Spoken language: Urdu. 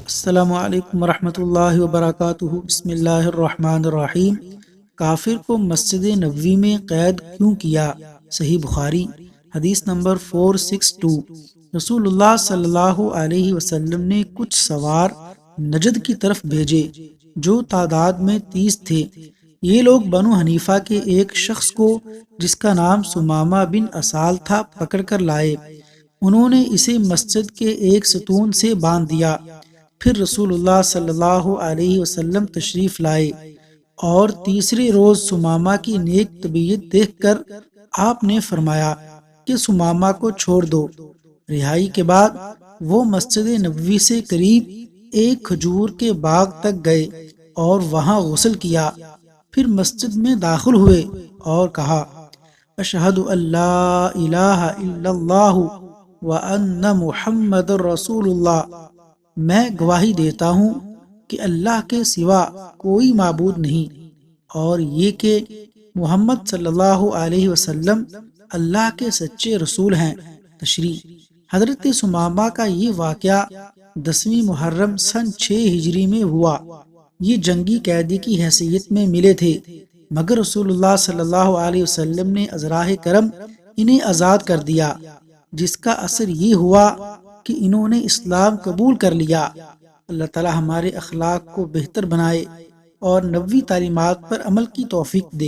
السلام علیکم ورحمۃ اللہ وبرکاتہ۔ بسم اللہ الرحمن الرحیم۔ کافر کو مسجد نبوی میں قید کیوں کیا؟ صحیح بخاری حدیث نمبر 462۔ رسول اللہ صلی اللہ علیہ وسلم نے کچھ سوار نجد کی طرف بھیجے جو تعداد میں 30 تھے۔ یہ لوگ بنو حنیفہ کے ایک شخص کو جس کا نام سمامہ بن اسال تھا پکڑ کر لائے۔ انہوں نے اسے مسجد کے ایک ستون سے باندھ دیا۔ پھر رسول اللہ صلی اللہ علیہ وسلم تشریف لائے اور تیسرے روز سمامہ کی نیک طبیعت دیکھ کر آپ نے فرمایا کہ سمامہ کو چھوڑ دو۔ رہائی کے بعد وہ مسجد نبوی سے قریب ایک کھجور کے باغ تک گئے اور وہاں غسل کیا۔ پھر مسجد میں داخل ہوئے اور کہا اشہد ان لا الہ الا اللہ وان محمد رسول اللہ، میں گواہی دیتا ہوں کہ اللہ کے سوا کوئی معبود نہیں اور یہ کہ محمد صلی اللہ علیہ وسلم اللہ کے سچے رسول ہیں۔ تشریح: حضرت سمامہ کا یہ واقعہ 10ویں محرم سن 6 ہجری میں ہوا۔ یہ جنگی قیدی کی حیثیت میں ملے تھے، مگر رسول اللہ صلی اللہ علیہ وسلم نے ازراہ کرم انہیں آزاد کر دیا، جس کا اثر یہ ہوا کہ انہوں نے اسلام قبول کر لیا۔ اللہ تعالی ہمارے اخلاق کو بہتر بنائے اور نبوی تعلیمات پر عمل کی توفیق دے۔